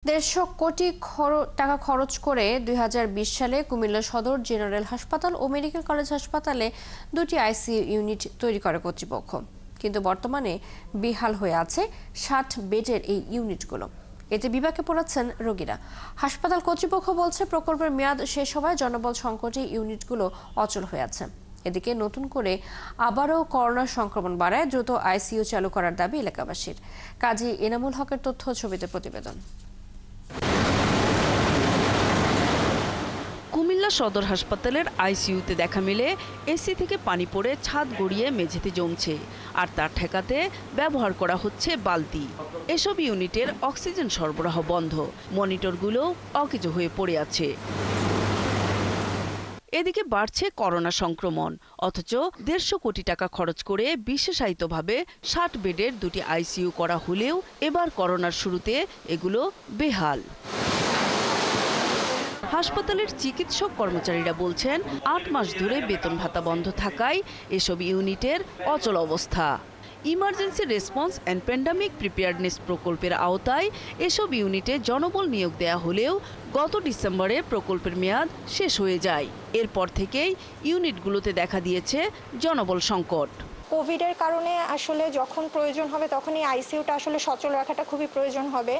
150 কোটি টাকা খরচ করে 2020 সালে কুমিল্লা সদর জেনারেল হাসপাতাল ও মেডিকেল কলেজ হাসপাতালে দুটি আইসিইউ ইউনিট তৈরি করে কর্তৃপক্ষ, কিন্তু বর্তমানে বেহাল হয়ে আছে 60 বেডের এই ইউনিটগুলো। এতে বিপাকে পড়েছেন রোগীরা। হাসপাতাল কর্তৃপক্ষ বলছে, প্রকল্পের মেয়াদ শেষ হওয়ায় জনবল সংকটে ইউনিটগুলো অচল হয়ে আছে। এদিকে নতুন করে আবারও করোনা সংক্রমণ বাড়ায় দ্রুত আইসিইউ চালু করার দাবি এলাকাবাসীর। কাজী এনামুল হকের তথ্য ছবিতে প্রতিবেদন। কুমিল্লা সদর হাসপাতালের আইসিইউতে দেখা মিলে এসি থেকে পানি পড়ে ছাদ গড়িয়ে মেঝেতে জমছে, আর তা ঠেকাতে ব্যবহার করা হচ্ছে বালতি। এসব ইউনিটের অক্সিজেন সরবরাহ বন্ধ, মনিটরগুলো অকেজো হয়ে পড়ে আছে। এদিকে বাড়ছে করোনা সংক্রমণ, অথচ 150 কোটি টাকা খরচ করে বিশেষায়িতভাবে 60 বেডের দুটি আইসিইউ করা হলেও এবার করোনার শুরুতে এগুলো বেহাল। হাসপাতালের চিকিৎসক কর্মচারীরা বলছেন, 8 মাস ধরে বেতন ভাতা বন্ধ থাকায় এসব ইউনিটের অচল অবস্থা। Emergency response and pandemic preparedness প্রকল্পের আওতায় এসব ইউনিটে জনবল নিয়োগ দেয়া হলেও গত ডিসেম্বরে প্রকল্পের মেয়াদ শেষ হয়ে যায়। এরপর থেকেই ইউনিটগুলোতে দেখা দিয়েছে জনবল সংকট। কোভিডের কারণে আসলে যখন প্রয়োজন হবে তখন এই আইসিইউটা আসলে সচল রাখাটা খুবই প্রয়োজন হবে।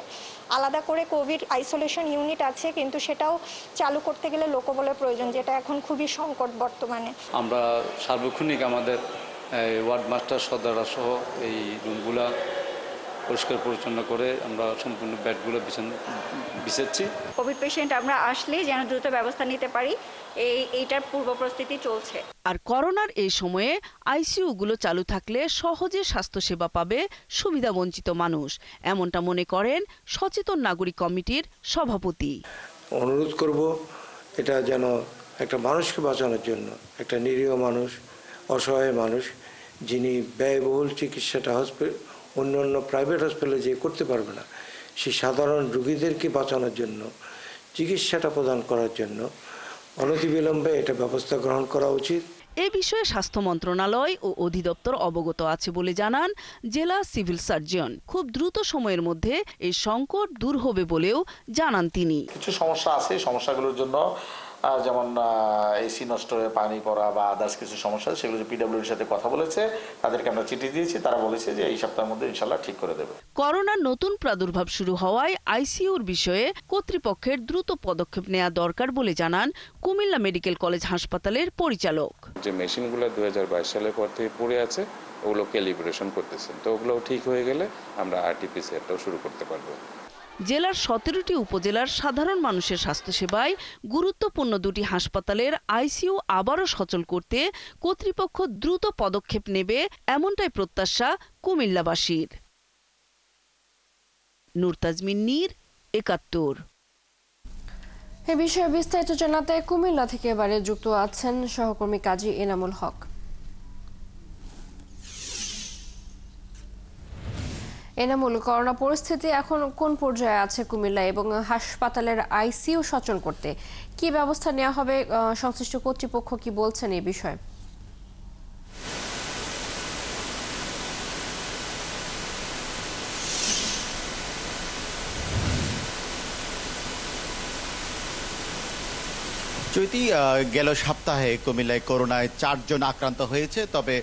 আলাদা করে কোভিড আইসোলেশন ইউনিট আছে, কিন্তু সেটাও চালু করতে গেলে লোকবলের প্রয়োজন, যেটা এখন খুবই সংকট বর্তমানে। আমরা সার্বক্ষণিক আমাদের ওয়ার্ড মাস্টার সদরা সহ এই রুমগুলা পরিষ্কার পরিচ্ছন্ন করে আমরা সম্পূর্ণ বেডগুলো বিছাচ্ছি। কোভিড পেশেন্ট আমরা আসলেই যেন দ্রুত ব্যবস্থা নিতে পারি, এইটার পূর্ব প্রস্তুতি চলছে। আর করোনার এই সময়ে আইসিইউগুলো চালু থাকলে সহজে স্বাস্থ্যসেবা পাবে সুবিধাবঞ্চিত মানুষ, এমনটা মনে করেন সচেতন নাগরিক কমিটির সভাপতি। অনুরোধ করব, এটা যেন একটা মানুষকে বাঁচানোর জন্য, একটা নিরীহ মানুষ, অসহায় মানুষ, যিনি ব্যয়বহুল চিকিৎসাটা অন্যান্য প্রাইভেট হসপিটালে যে করতে পারবে না, সেই সাধারণ রোগীদেরকে বাঁচানোর জন্য, চিকিৎসাটা প্রদান করার জন্য অনতিবিলম্বে এটা ব্যবস্থা গ্রহণ করা উচিত। এ বিষয়ে স্বাস্থ্য মন্ত্রণালয় ও অধিদপ্তর অবগত আছে বলে জানান জেলা সিভিল সার্জন। খুব দ্রুত সময়ের মধ্যে এই সংকট দূর হবে বলেও জানান তিনি। কিছু সমস্যা আছে, সমস্যাগুলোর জন্য যেমন এসি নষ্ট হয়ে পানি পড়া বা আদার্স কিছু সমস্যা, সেগুলো পিডব্লিউডির সাথে কথা বলেছে, তাদেরকে আমরা চিঠি দিয়েছি, তারা বলেছে যে এই সপ্তাহের মধ্যে ইনশাল্লাহ ঠিক করে দেবে। করোনার নতুন প্রাদুর্ভাব শুরু হওয়ায় আইসিইউর বিষয়ে কর্তৃপক্ষের দ্রুত পদক্ষেপ নেওয়া দরকার বলে জানান কুমিল্লা মেডিকেল কলেজ হাসপাতালের পরিচালক। যে মেশিনগুলো 2022 সালের পর থেকে পড়ে আছে, ওগুলো ক্যালিব্রেশন করতেছেন, তো ওগুলো ঠিক হয়ে গেলে আমরা আরটিপিসিআরটাও শুরু করতে পারবো। জেলার 17টি উপজেলার সাধারণ মানুষের স্বাস্থ্যসেবায় গুরুত্বপূর্ণ দুটি হাসপাতালের আইসিইউ আবারও সচল করতে কর্তৃপক্ষ দ্রুত পদক্ষেপ নেবে, এমনটাই প্রত্যাশা কুমিল্লাবাসীর। নূর তাজমিন নীর, 71। এ বিষয়ে বিস্তারিত জানাতে কুমিল্লা থেকে এবারে যুক্ত আছেন সহকর্মী কাজী এনামুল হক। এনামুল, করোনা পরিস্থিতি এখন কোন পর্যায়ে আছে কুমিল্লা, এবং হাসপাতালের আইসিইউ সচল করতে কি ব্যবস্থা নেওয়া হবে, সংশ্লিষ্ট কর্তৃপক্ষ কি বলছেন এই বিষয়ে? চৈতি, গেল সপ্তাহে কুমিল্লায় করোনায় 4 জন আক্রান্ত হয়েছে, তবে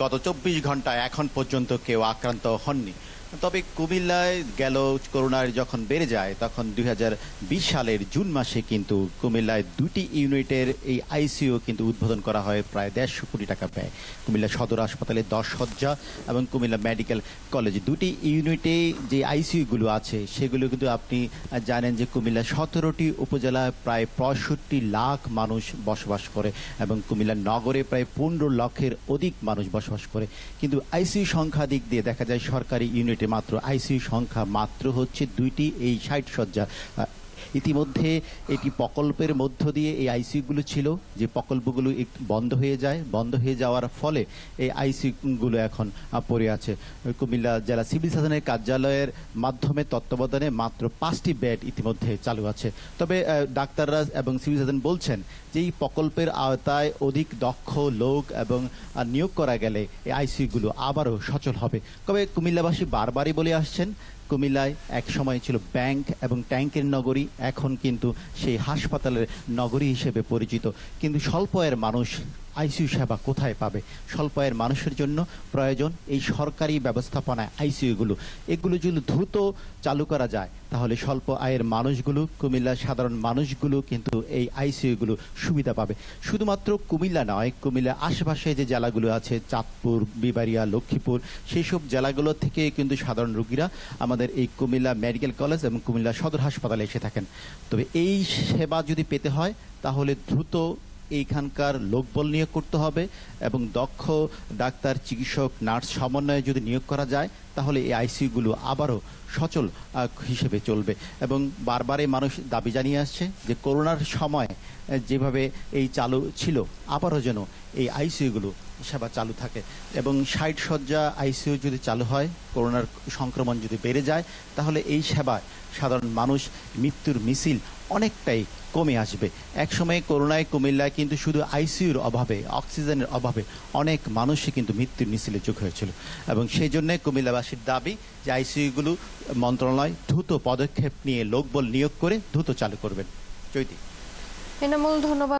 গত 24 ঘন্টায় এখন পর্যন্ত কেউ আক্রান্ত হননি। তবে কুমিল্লায় গেল করোনার যখন বেড়ে যায় তখন 2020 সালের জুন মাসে কিন্তু কুমিল্লায় দুটি ইউনিটের এই আইসিইউ কিন্তু উদ্বোধন করা হয় প্রায় 150 কোটি টাকা ব্যয়। কুমিল্লা সদর হাসপাতালে 10 শয্যা এবং কুমিল্লা মেডিকেল কলেজে দুটি ইউনিটে যে আইসিইউগুলো আছে সেগুলো কিন্তু আপনি জানেন যে কুমিল্লা 17টি উপজেলায় প্রায় 65 লাখ মানুষ বসবাস করে এবং কুমিল্লা নগরে প্রায় 15 লক্ষের অধিক মানুষ বসবাস করে। কিন্তু আইসিইউ সংখ্যা দিক দিয়ে দেখা যায় সরকারি ইউনিটে মাত্র আইসিইউ সংখ্যা মাত্র হচ্ছে 2টি, এই 60 শয্যা। ইতিমধ্যে এটি প্রকল্পের মধ্য দিয়ে এই আইসিইউগুলো ছিল, যে প্রকল্পগুলো বন্ধ হয়ে যায়, বন্ধ হয়ে যাওয়ার ফলে এই আইসিইউগুলো এখন পড়ে আছে। কুমিল্লা জেলা সিভিল সার্জনের কার্যালয়ের মাধ্যমে তত্ত্বাবধানে মাত্র 5টি বেড ইতিমধ্যে চালু আছে। তবে ডাক্তাররা এবং সিভিল সার্জন বলছেন যে এই প্রকল্পের আওতায় অধিক দক্ষ লোক এবং নিয়োগ করা গেলে এই আইসিইউগুলো আবারও সচল হবে। তবে কুমিল্লাবাসী বারবারই বলে আসছেন কুমিল্লায় এক সময় ছিল ব্যাংক এবং ট্যাঙ্কের নগরী, এখন কিন্তু সেই হাসপাতালের নগরী হিসেবে পরিচিত। কিন্তু স্বল্প আয়ের মানুষ আইসিইউ সেবা কোথায় পাবে? স্বল্প আয়ের মানুষের জন্য প্রয়োজন এই সরকারি ব্যবস্থাপনায় আইসিইউগুলো। এগুলো যদি দ্রুত চালু করা যায় তাহলে স্বল্প আয়ের মানুষগুলো, কুমিল্লার সাধারণ মানুষগুলো কিন্তু এই আইসিইউগুলো সুবিধা পাবে। শুধুমাত্র কুমিল্লা নয়, কুমিল্লার আশেপাশে যে জেলাগুলো আছে, চাঁদপুর, বিবাড়িয়া, লক্ষ্মীপুর, সেই সব জেলাগুলো থেকে কিন্তু সাধারণ রোগীরা আমাদের এই কুমিল্লা মেডিকেল কলেজ এবং কুমিল্লা সদর হাসপাতালে এসে থাকেন। তবে এই সেবা যদি পেতে হয় তাহলে দ্রুত এইখানকার লোকবল নিয়োগ করতে হবে এবং দক্ষ ডাক্তার, চিকিৎসক, নার্স সমন্বয়ে যদি নিয়োগ করা যায় তাহলে এই আইসিইউগুলো আবারও সচল হিসেবে চলবে। এবং বারবারই মানুষ দাবি জানিয়ে আসছে যে করোনার সময় যেভাবে এই চালু ছিল আবারও যেন এই আইসিইউগুলো সেবা চালু থাকে এবং 60 শয্যা আইসিইউ যদি চালু হয়, করোনার সংক্রমণ যদি বেড়ে যায় তাহলে এই সেবায় সাধারণ মানুষ মৃত্যুর মিছিল অনেকটাই কমে আসবে। একসময় করোনায় কুমিল্লায় কিন্তু শুধু আইসিইউর অভাবে, অক্সিজেনের অভাবে অনেক মানুষই কিন্তু মৃত্যুর মিছিলে যোগ হয়েছিল এবং সেই জন্য কুমিল্লাবাসীর দাবি যে আইসিইউগুলো মন্ত্রণালয় দ্রুত পদক্ষেপ নিয়ে লোকবল নিয়োগ করে দ্রুত চালু করবেন। চৈতি। এনামুল, ধন্যবাদ।